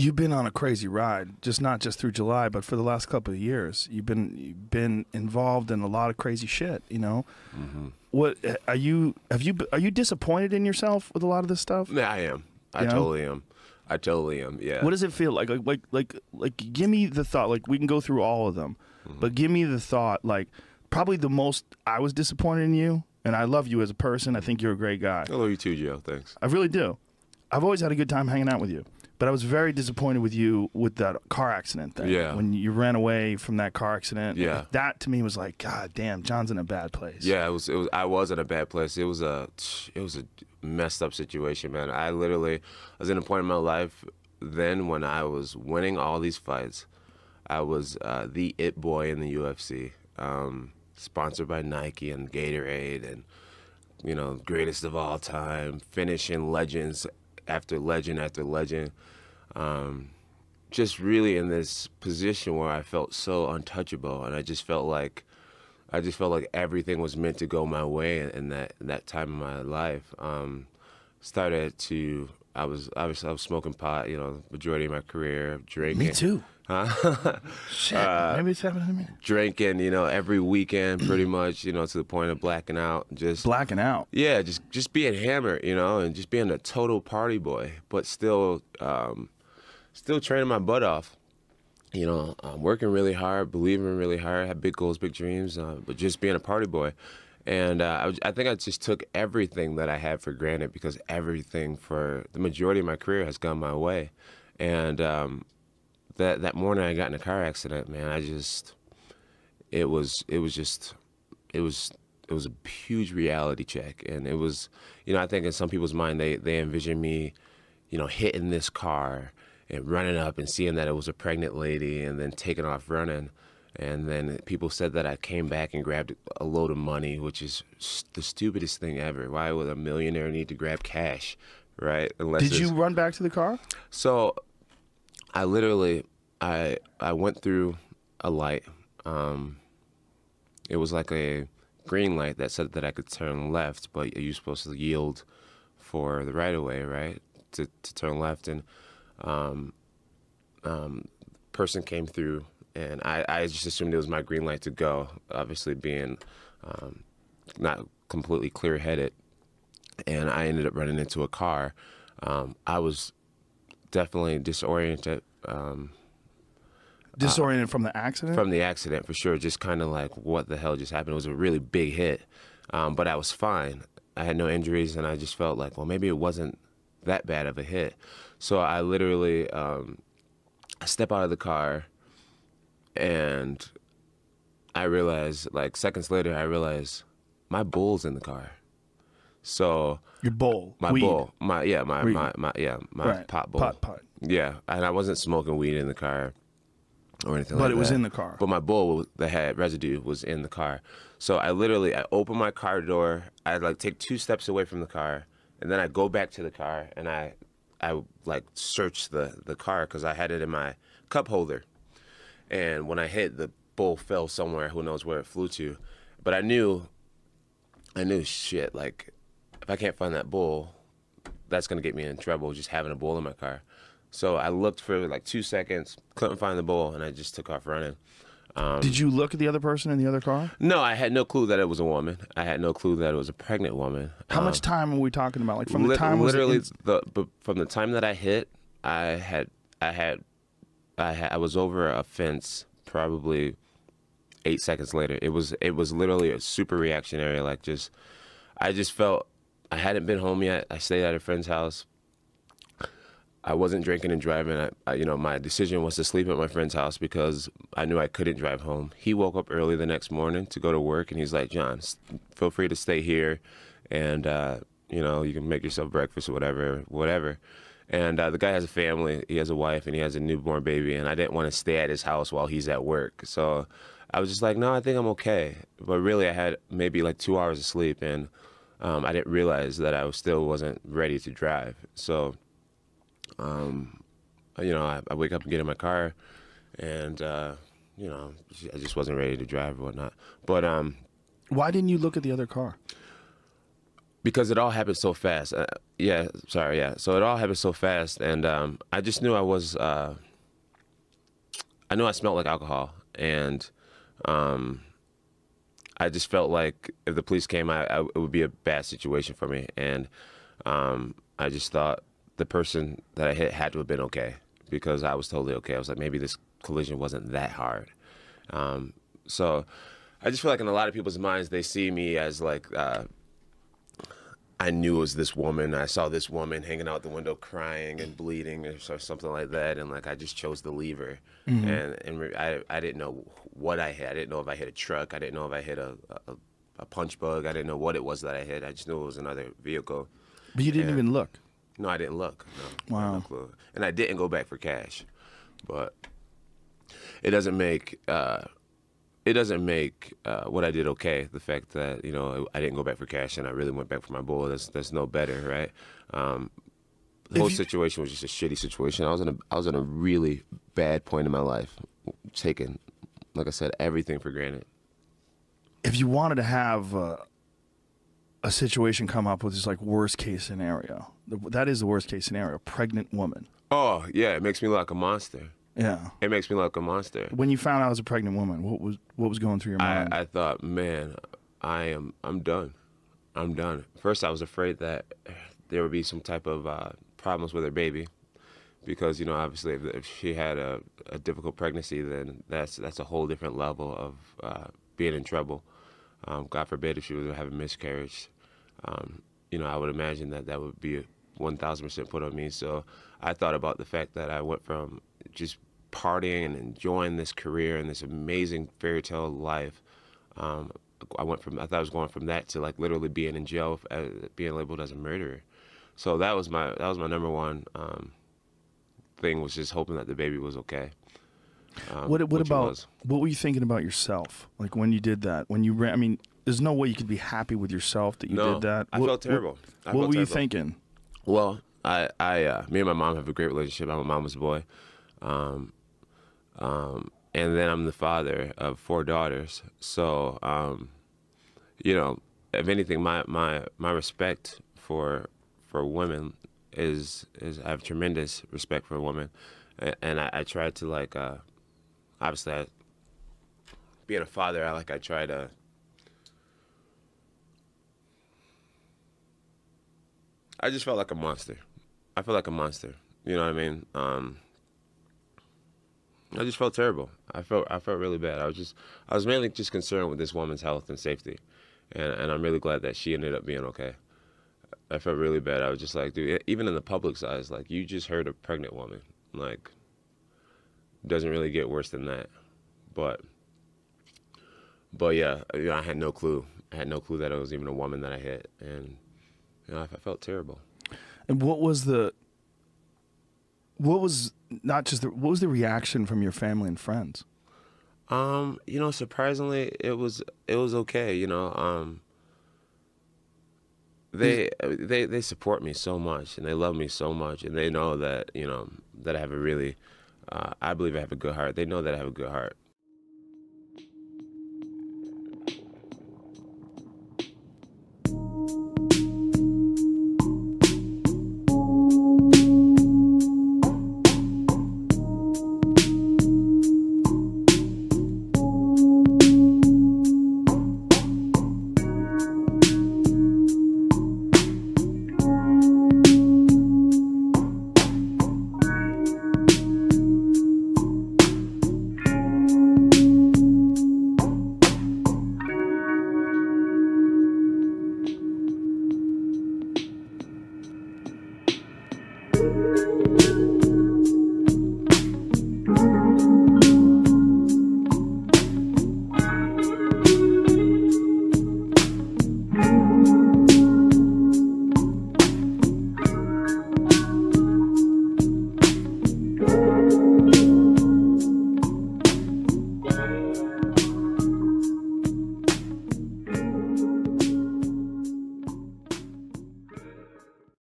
You've been on a crazy ride, not just through July, but for the last couple of years. You've been involved in a lot of crazy shit. You know, what are you disappointed in yourself with a lot of this stuff? Yeah, I am. I totally am. Yeah. What does it feel like? Like, give me the thought. Like, we can go through all of them, but give me the thought. Like, probably the most I was disappointed in you, and I love you as a person. I think you're a great guy. I love you too, Joe. Thanks. I really do. I've always had a good time hanging out with you. But I was very disappointed with you with that car accident thing. Yeah. When you ran away from that car accident. Yeah. That to me was like, God damn, John's in a bad place. Yeah, I was in a bad place. It was a messed up situation, man. I was in a point in my life then when I was winning all these fights. I was the it boy in the UFC, sponsored by Nike and Gatorade, and greatest of all time, finishing legends after legend after legend. Just really in this position where I felt so untouchable, and I just felt like everything was meant to go my way in that time of my life. I was smoking pot, majority of my career, drinking. Me too. Huh? Shit, maybe it's happening to me. Drinking, every weekend, pretty much, to the point of blacking out. Just blacking out. Yeah, just being hammered, and just being a total party boy, but still training my butt off. Working really hard, believing really hard, had big goals, big dreams, but just being a party boy. And I think I just took everything that I had for granted, because everything for the majority of my career has gone my way. And that morning I got in a car accident, man, it was a huge reality check. And it was, I think in some people's mind, they envision me, hitting this car and running up and seeing that it was a pregnant lady and then taking off running. And then people said that I came back and grabbed a load of money, which is the stupidest thing ever. Why would a millionaire need to grab cash, right? Did you run back to the car? So I literally, I went through a light. It was like a green light that said that I could turn left, but you're supposed to yield for the right of way, right? To turn left. And person came through, and I just assumed it was my green light to go, obviously being not completely clear-headed. And I ended up running into a car. I was definitely disoriented. Disoriented from the accident? From the accident, for sure. Just kind of like, what the hell just happened? It was a really big hit. But I was fine. I had no injuries, and I just felt like, well, maybe it wasn't that bad of a hit. So I literally, I step out of the car, and I realized, like seconds later, I realized my bull's in the car. So your bowl, my weed. bowl, my right. pot bowl, pot. Yeah, and I wasn't smoking weed in the car or anything like that. But it was in the car. But my bowl that had residue was in the car. So I open my car door. I like take 2 steps away from the car, and then I go back to the car, and I like search the car because I had it in my cup holder. And when I hit, the bowl fell somewhere. Who knows where it flew to? But I knew shit. Like, if I can't find that bowl, that's gonna get me in trouble. Just having a bowl in my car. So I looked for like 2 seconds, couldn't find the bowl, and I just took off running. Did you look at the other person in the other car? No, I had no clue that it was a woman. I had no clue that it was a pregnant woman. How much time are we talking about? Like from the time from the time that I hit, I was over a fence probably 8 seconds later. It was literally a super reactionary. Like I just felt I hadn't been home yet. I stayed at a friend's house. I wasn't drinking and driving. My decision was to sleep at my friend's house because I knew I couldn't drive home. He woke up early the next morning to go to work, and he's like, "John, feel free to stay here, and you can make yourself breakfast or whatever." And the guy has a family. He has a wife, and he has a newborn baby, and I didn't want to stay at his house while he's at work. So I was just like, no, I think I'm okay. But really, I had maybe like 2 hours of sleep, and I didn't realize that I still wasn't ready to drive. So I wake up and get in my car, and I just wasn't ready to drive or whatnot. But why didn't you look at the other car? Because it all happened so fast. Yeah, sorry, yeah. So it all happened so fast, and I just knew I knew I smelled like alcohol, and I just felt like if the police came, it would be a bad situation for me, and I just thought the person that I hit had to have been okay, because I was totally okay. I was like, maybe this collision wasn't that hard. So I just feel like in a lot of people's minds, they see me as like, I knew it was this woman. I saw this woman hanging out the window crying and bleeding or something like that. And like, I just chose to leave her. And I didn't know what I hit. I didn't know if I hit a truck. I didn't know if I hit a punch bug. I didn't know what it was that I hit. I just knew it was another vehicle. But you didn't even look? No, I didn't look. No, wow. No clue. And I didn't go back for cash. But it doesn't make what I did okay. The fact that, you know, I didn't go back for cash and I really went back for my bull. That's no better, right? The whole situation was just a shitty situation. I was in a really bad point in my life, taking, like I said, everything for granted. If you wanted to have a situation come up with this like worst case scenario, that is the worst case scenario, pregnant woman. Oh yeah, it makes me look like a monster. Yeah, it makes me look like a monster. When you found out I was a pregnant woman, what was going through your mind? I thought, man, I'm done. I'm done. First, I was afraid that there would be some type of problems with her baby, because, you know, obviously if she had a difficult pregnancy, then that's a whole different level of being in trouble. God forbid if she was to have a miscarriage. You know, I would imagine that would be 1,000% put on me. So I thought about the fact that I went from just partying and enjoying this career and this amazing fairy tale life. I thought I was going from that to like literally being in jail, being labeled as a murderer. So that was my number one thing, was just hoping that the baby was okay. What were you thinking about yourself? Like when you did that, when you ran, I mean, there's no way you could be happy with yourself that you did that. I felt terrible. What were you thinking? Well, me and my mom have a great relationship. I'm a mama's boy. And then I'm the father of 4 daughters. So, you know, if anything, my respect for women is I have tremendous respect for women. And I try to like, obviously being a father, I try to, I just felt like a monster. I felt like a monster. You know what I mean? I just felt terrible. I felt really bad. I was mainly just concerned with this woman's health and safety, and I'm really glad that she ended up being okay. I felt really bad. I was just like, dude, even in the public's eyes, like, you just hurt a pregnant woman. Like, doesn't really get worse than that. But yeah, you know, I had no clue. I had no clue that it was even a woman that I hit, and you know, I felt terrible. And what was the reaction from your family and friends? You know, surprisingly, it was okay. You know, they support me so much, and they love me so much, and they know that, you know, that I have a really, I believe I have a good heart. They know that I have a good heart,